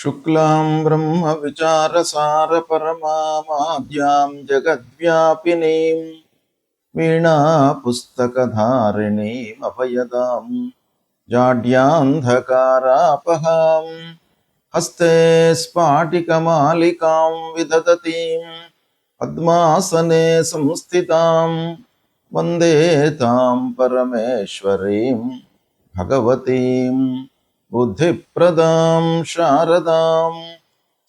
शुक्लां ब्रह्मविचारसारपरमामाद्यां जगद्व्यापिनीं वीणापुस्तकधारिणीमभयदां जाड्यान्धकारापहां हस्ते स्फाटिकमालिकां विदधतीं पद्मासने संस्थितां वन्दे तां परमेश्वरीं भगवतीं बुद्धिप्रदां शारदां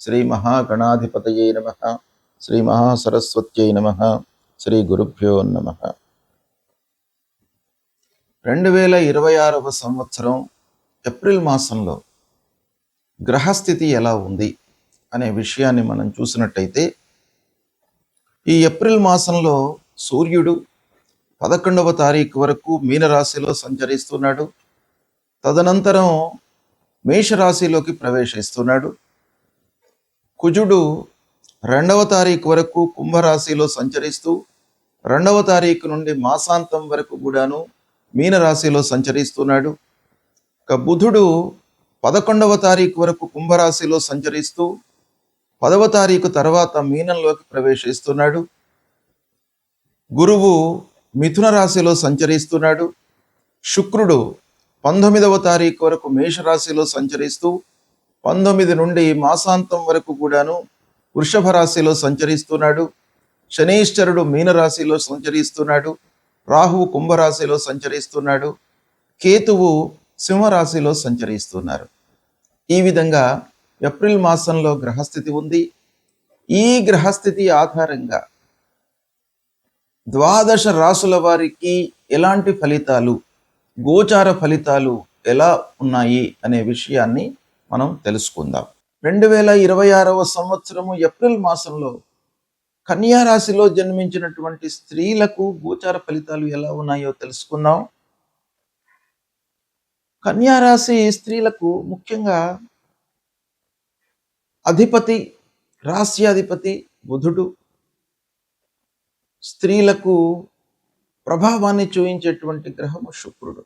శ్రీ మహాగణాధిపతయే నమః. శ్రీ మహాసరస్వత్యై నమః. శ్రీ గురుభ్యో నమః. 2026వ సంవత్సరం ఏప్రిల్ మాసంలో గ్రహస్థితి ఎలా ఉంది అనే విషయాన్ని మనం చూసినట్టయితే, ఈ ఏప్రిల్ మాసంలో సూర్యుడు 11వ తారీఖు వరకు మీనరాశిలో సంచరిస్తున్నాడు. తదనంతరం మేషరాశిలోకి ప్రవేశిస్తున్నాడు. కుజుడు 2వ తారీఖు వరకు కుంభరాశిలో సంచరిస్తూ 2వ తారీఖు నుండి మాసాంతం వరకు కూడాను మీనరాశిలో సంచరిస్తున్నాడు. ఇక బుధుడు 11వ తారీఖు వరకు కుంభరాశిలో సంచరిస్తూ 10వ తారీఖు తర్వాత మీనంలోకి ప్రవేశిస్తున్నాడు. గురువు మిథున రాశిలో సంచరిస్తున్నాడు. శుక్రుడు 19వ తారీఖు వరకు మేషరాశిలో సంచరిస్తూ 19 నుండి మాసాంతం వరకు కూడాను వృషభ రాశిలో సంచరిస్తున్నాడు. శనీశ్వరుడు మీనరాశిలో సంచరిస్తున్నాడు. రాహువు కుంభరాశిలో సంచరిస్తున్నాడు. కేతువు సింహరాశిలో సంచరిస్తున్నారు. ఈ విధంగా ఏప్రిల్ మాసంలో గ్రహస్థితి ఉంది. ఈ గ్రహస్థితి ఆధారంగా 12 రాసుల వారికి ఎలాంటి ఫలితాలు, గోచార ఫలితాలు ఎలా ఉన్నాయి అనే విషయాన్ని మనం తెలుసుకుందాం. 2026వ సంవత్సరము ఏప్రిల్ మాసంలో కన్యా రాశిలో జన్మించినటువంటి స్త్రీలకు గోచార ఫలితాలు ఎలా ఉన్నాయో తెలుసుకుందాం. కన్యా రాశి స్త్రీలకు ముఖ్యంగా అధిపతి, రాశ్యాధిపతి బుధుడు స్త్రీలకు ప్రభావాన్ని చూపించేటువంటి గ్రహము శుక్రుడు.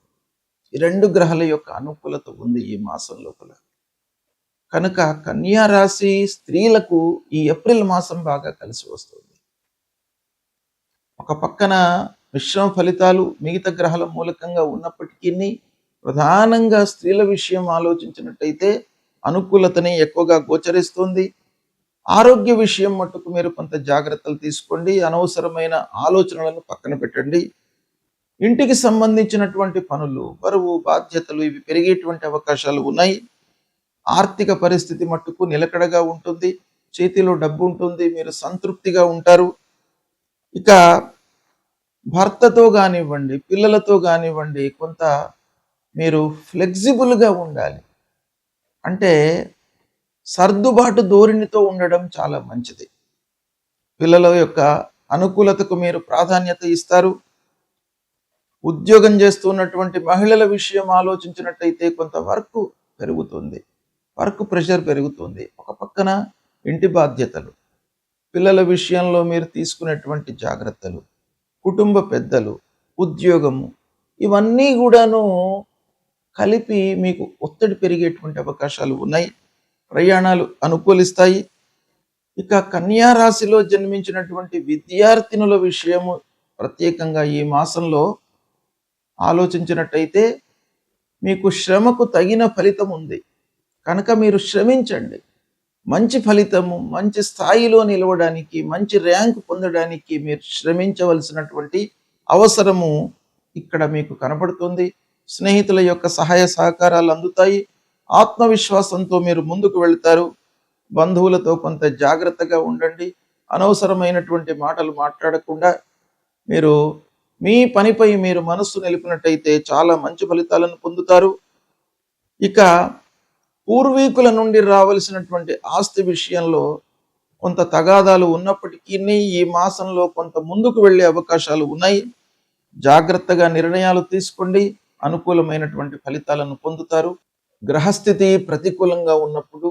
ఈ 2 గ్రహాల యొక్క అనుకూలత ఉంది ఈ మాసం లోపల. కనుక కన్యా రాశి స్త్రీలకు ఈ ఏప్రిల్ మాసం బాగా కలిసి వస్తుంది. ఒక పక్కన మిశ్రమ ఫలితాలు మిగతా గ్రహాల మూలకంగా ఉన్నప్పటికీ ప్రధానంగా స్త్రీల విషయం ఆలోచించినట్టయితే అనుకూలతని ఎక్కువగా గోచరిస్తుంది. ఆరోగ్య విషయం మట్టుకు మీరు కొంత జాగ్రత్తలు తీసుకోండి. అనవసరమైన ఆలోచనలను పక్కన పెట్టండి. ఇంటికి సంబంధించినటువంటి పనులు, బరువు, బాధ్యతలు ఇవి పెరిగేటువంటి అవకాశాలు ఉన్నాయి. ఆర్థిక పరిస్థితి మట్టుకు నిలకడగా ఉంటుంది. చేతిలో డబ్బు ఉంటుంది. మీరు సంతృప్తిగా ఉంటారు. ఇక భర్తతో కానివ్వండి, పిల్లలతో కానివ్వండి, కొంత మీరు ఫ్లెక్సిబుల్గా ఉండాలి. అంటే సర్దుబాటు ధోరణితో ఉండడం చాలా మంచిది. పిల్లల యొక్క అనుకూలతకు మీరు ప్రాధాన్యత ఇస్తారు. ఉద్యోగం చేస్తున్నటువంటి మహిళల విషయం ఆలోచించినట్టయితే కొంత వర్క్ పెరుగుతుంది, వర్క్ ప్రెషర్ పెరుగుతుంది. ఒక పక్కన ఇంటి బాధ్యతలు, పిల్లల విషయంలో మీరు తీసుకునేటువంటి జాగ్రత్తలు, కుటుంబ పెద్దలు, ఉద్యోగము, ఇవన్నీ కూడాను కలిపి మీకు ఒత్తిడి పెరిగేటువంటి అవకాశాలు ఉన్నాయి. ప్రయాణాలు అనుకూలిస్తాయి. ఇక కన్యా రాశిలో జన్మించినటువంటి విద్యార్థినుల విషయము ప్రత్యేకంగా ఈ మాసంలో ఆలోచించినట్టయితే మీకు శ్రమకు తగిన ఫలితం ఉంది. కనుక మీరు శ్రమించండి. మంచి ఫలితము, మంచి స్థాయిలో నిలవడానికి, మంచి ర్యాంక్ పొందడానికి మీరు శ్రమించవలసినటువంటి అవసరము ఇక్కడ మీకు కనబడుతుంది. స్నేహితుల యొక్క సహాయ సహకారాలు అందుతాయి. ఆత్మవిశ్వాసంతో మీరు ముందుకు వెళ్తారు. బంధువులతో కొంత జాగ్రత్తగా ఉండండి. అనవసరమైనటువంటి మాటలు మాట్లాడకుండా మీరు మీ పనిపై మీరు మనస్సు నిలిపినట్టయితే చాలా మంచి ఫలితాలను పొందుతారు. ఇక పూర్వీకుల నుండి రావలసినటువంటి ఆస్తి విషయంలో కొంత తగాదాలు ఉన్నప్పటికీ ఈ మాసంలో కొంత ముందుకు వెళ్ళే అవకాశాలు ఉన్నాయి. జాగ్రత్తగా నిర్ణయాలు తీసుకోండి. అనుకూలమైనటువంటి ఫలితాలను పొందుతారు. గ్రహస్థితి ప్రతికూలంగా ఉన్నప్పుడు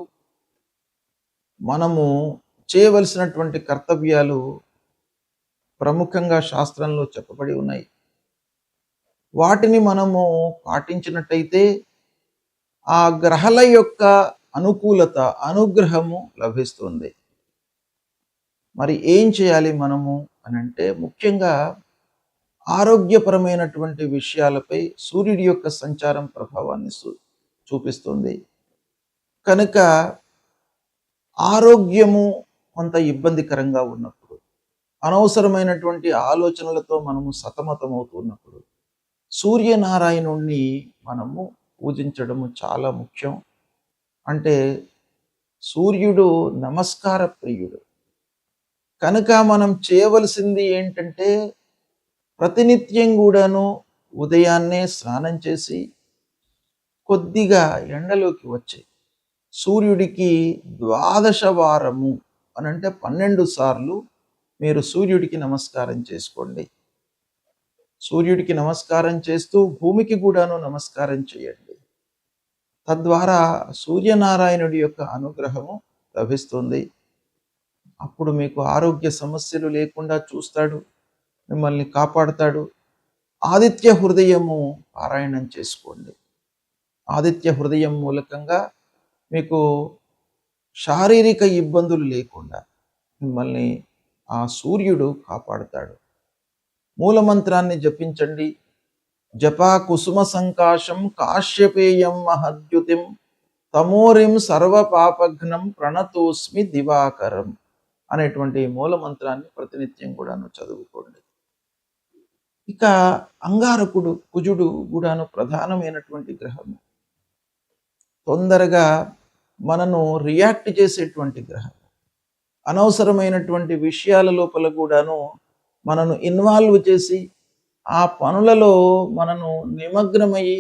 మనము చేయవలసినటువంటి కర్తవ్యాలు ప్రముఖంగా శాస్త్రంలో చెప్పబడి ఉన్నాయి. వాటిని మనము పాటించినట్టయితే ఆ గ్రహాల యొక్క అనుకూలత, అనుగ్రహము లభిస్తుంది. మరి ఏం చేయాలి మనము అనంటే, ముఖ్యంగా ఆరోగ్యపరమైనటువంటి విషయాలపై సూర్యుడి యొక్క సంచారం ప్రభావాన్ని చూపిస్తుంది. కనుక ఆరోగ్యము కొంత ఇబ్బందికరంగా ఉన్నప్పుడు, అనవసరమైనటువంటి ఆలోచనలతో మనము సతమతమవుతున్నప్పుడు సూర్యనారాయణుణ్ణి మనము పూజించడము చాలా ముఖ్యం. అంటే సూర్యుడు నమస్కార ప్రియుడు. కనుక మనం చేయవలసింది ఏంటంటే, ప్రతినిత్యం కూడాను ఉదయాన్నే స్నానం చేసి కొద్దిగా ఎండలోకి వచ్చి సూర్యుడికి 12 వారము అనంటే 12 సార్లు మీరు సూర్యుడికి నమస్కారం చేసుకోండి. సూర్యుడికి నమస్కారం చేస్తూ భూమికి కూడాను నమస్కారం చేయండి. తద్వారా సూర్యనారాయణుడి యొక్క అనుగ్రహము లభిస్తుంది. అప్పుడు మీకు ఆరోగ్య సమస్యలు లేకుండా చూస్తాడు, మిమ్మల్ని కాపాడుతాడు. ఆదిత్య హృదయము పారాయణం చేసుకోండి. ఆదిత్య హృదయం మూలకంగా మీకు శారీరక ఇబ్బందులు లేకుండా మిమ్మల్ని ఆ సూర్యుడు కాపాడుతాడు. మూలమంత్రాన్ని జపించండి. జపా కుసుమ సంకాశం కాశ్యపేయం మహద్యుతిం తమోరిం సర్వపాపఘ్నం ప్రణతోస్మి దివాకరం అనేటువంటి మూలమంత్రాన్ని ప్రతినిత్యం కూడాను చదువుకోండి. ఇక అంగారకుడు, కుజుడు కూడాను ప్రధానమైనటువంటి గ్రహము. తొందరగా మనను రియాక్ట్ చేసేటువంటి గ్రహం. అనవసరమైనటువంటి విషయాల లోపల కూడాను మనను ఇన్వాల్వ్ చేసి ఆ పనులలో మనను నిమగ్నమయ్యి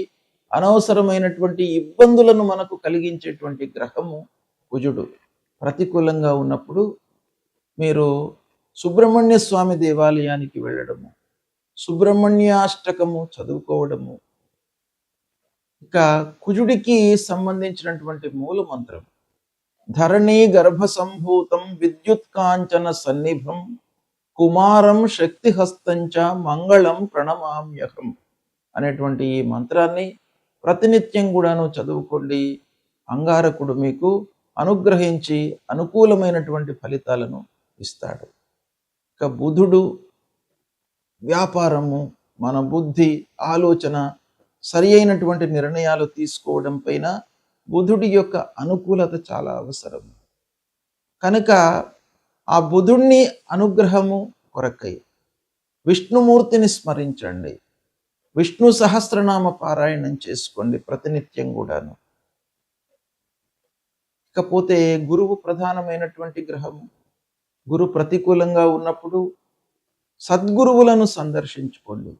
అనవసరమైనటువంటి ఇబ్బందులను మనకు కలిగించేటువంటి గ్రహము కుజుడు. ప్రతికూలంగా ఉన్నప్పుడు మీరు సుబ్రహ్మణ్య స్వామి దేవాలయానికి వెళ్ళడము, సుబ్రహ్మణ్యాష్టకము చదువుకోవడము. ఇక కుజుడికి సంబంధించినటువంటి మూల మంత్రం ధరణీ గర్భ సంభూతం విద్యుత్కాంచన సన్నిభం కుమారం శక్తిహస్తంచ మంగళం ప్రణమామ్యహం అనేటువంటి ఈ మంత్రాన్ని ప్రతినిత్యం కూడాను చదువుకోండి. అంగారకుడు మీకు అనుగ్రహించి అనుకూలమైనటువంటి ఫలితాలను ఇస్తాడు. ఇక బుధుడు వ్యాపారము, మన బుద్ధి, ఆలోచన, సరి అయినటువంటి నిర్ణయాలు తీసుకోవడం పైన బుధుడి యొక్క అనుకూలత చాలా అవసరం. కనుక ఆ బుధుణ్ణి అనుగ్రహము కొరకై విష్ణుమూర్తిని స్మరించండి. విష్ణు సహస్రనామ పారాయణం చేసుకోండి ప్రతినిత్యం కూడాను. ఇకపోతే గురువు ప్రధానమైనటువంటి గ్రహము. గురు ప్రతికూలంగా ఉన్నప్పుడు సద్గురువులను సందర్శించుకోండి.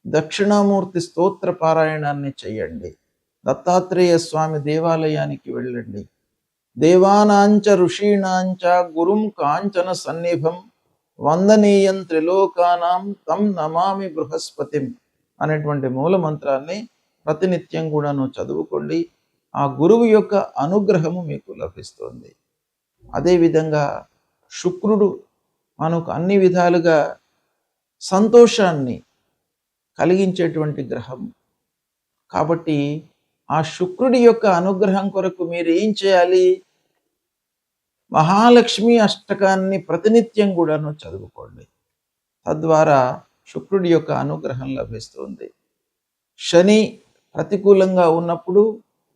దక్షిణామూర్తి స్తోత్ర పారాయణాన్ని చేయండి. దత్తాత్రేయ స్వామి దేవాలయానికి వెళ్ళండి. దేవానాంచ ఋషీణాంచ గురుం కాంచన సన్నిభం వందనీయం త్రిలోకానాం తం నమామి బృహస్పతిం అనేటువంటి మూల మంత్రాన్ని ప్రతినిత్యం కూడాను చదువుకోండి. ఆ గురువు యొక్క అనుగ్రహము మీకు లభిస్తుంది. అదేవిధంగా శుక్రుడు మనకు అన్ని విధాలుగా సంతోషాన్ని కలిగించేటువంటి గ్రహం. కాబట్టి ఆ శుక్రుడి యొక్క అనుగ్రహం కొరకు మీరు ఏం చేయాలి? మహాలక్ష్మి అష్టకాన్ని ప్రతినిత్యం కూడాను చదువుకోండి. తద్వారా శుక్రుడి యొక్క అనుగ్రహం లభిస్తుంది. శని ప్రతికూలంగా ఉన్నప్పుడు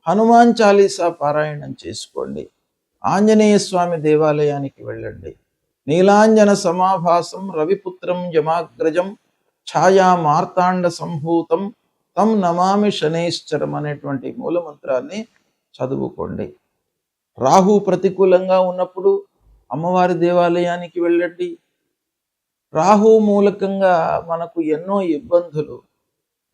హనుమాన్ చాలీసా పారాయణం చేసుకోండి. ఆంజనేయ స్వామి దేవాలయానికి వెళ్ళండి. నీలాంజన సమాభాసం రవిపుత్రం యమాగ్రజం ఛాయా మార్తాండ సంభూతం తం నమామి శనేశ్వరం అనేటువంటి మూలమంత్రాన్ని చదువుకోండి. రాహు ప్రతికూలంగా ఉన్నప్పుడు అమ్మవారి దేవాలయానికి వెళ్ళండి. రాహు మూలకంగా మనకు ఎన్నో ఇబ్బందులు,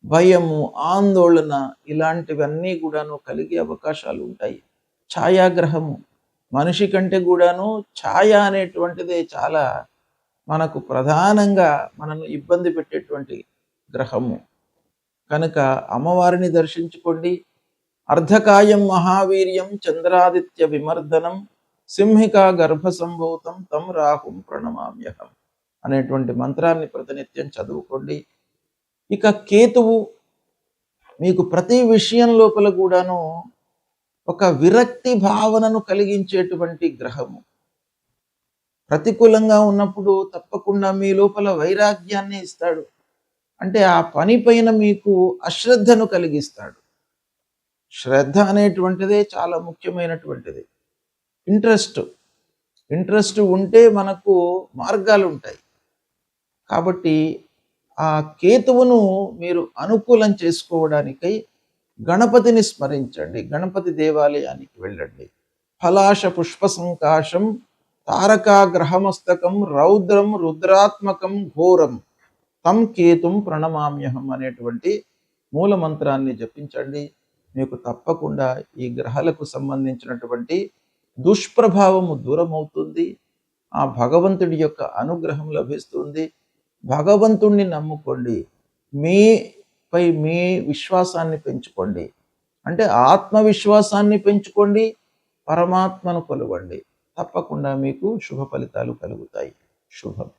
భయము, ఆందోళన ఇలాంటివన్నీ కూడాను కలిగే అవకాశాలు ఉంటాయి. ఛాయాగ్రహము మనిషి కంటే కూడాను ఛాయ అనేటువంటిదే చాలా మనకు ప్రధానంగా మనను ఇబ్బంది పెట్టేటువంటి గ్రహము. కనుక అమ్మవారిని దర్శించుకోండి. అర్ధకాయం మహావీర్యం చంద్రాదిత్య విమర్దనం సింహికా గర్భ సంభూతం తం రాహుం ప్రణమామ్యహం అనేటువంటి మంత్రాన్ని ప్రతినిత్యం చదువుకోండి. ఇక కేతువు మీకు ప్రతి విషయం లోపల కూడాను ఒక విరక్తి భావనను కలిగించేటువంటి గ్రహము. ప్రతికూలంగా ఉన్నప్పుడు తప్పకుండా మీ లోపల వైరాగ్యాన్ని ఇస్తాడు. అంటే ఆ పని పైన మీకు అశ్రద్ధను కలిగిస్తాడు. శ్రద్ధ అనేటువంటిదే చాలా ముఖ్యమైనటువంటిది. ఇంట్రెస్ట్ ఉంటే మనకు మార్గాలు ఉంటాయి. కాబట్టి ఆ కేతువును మీరు అనుకూలం చేసుకోవడానికై గణపతిని స్మరించండి. గణపతి దేవాలయానికి వెళ్ళండి. ఫలాశ పుష్ప సంకాశం తారకాగ్రహమస్తకం రౌద్రం రుద్రాత్మకం ఘోరం తం కేతుం ప్రణమామ్యహం అనేటువంటి మూల మంత్రాన్ని జపించండి. మీకు తప్పకుండా ఈ గ్రహాలకు సంబంధించినటువంటి దుష్ప్రభావము దూరమవుతుంది. ఆ భగవంతుడి యొక్క అనుగ్రహం లభిస్తుంది. భగవంతుణ్ణి నమ్ముకోండి. మీపై మీ విశ్వాసాన్ని పెంచుకోండి. అంటే ఆత్మవిశ్వాసాన్ని పెంచుకోండి, పరమాత్మను కొలవండి. తప్పకుండా మీకు శుభ ఫలితాలు కలుగుతాయి. శుభం.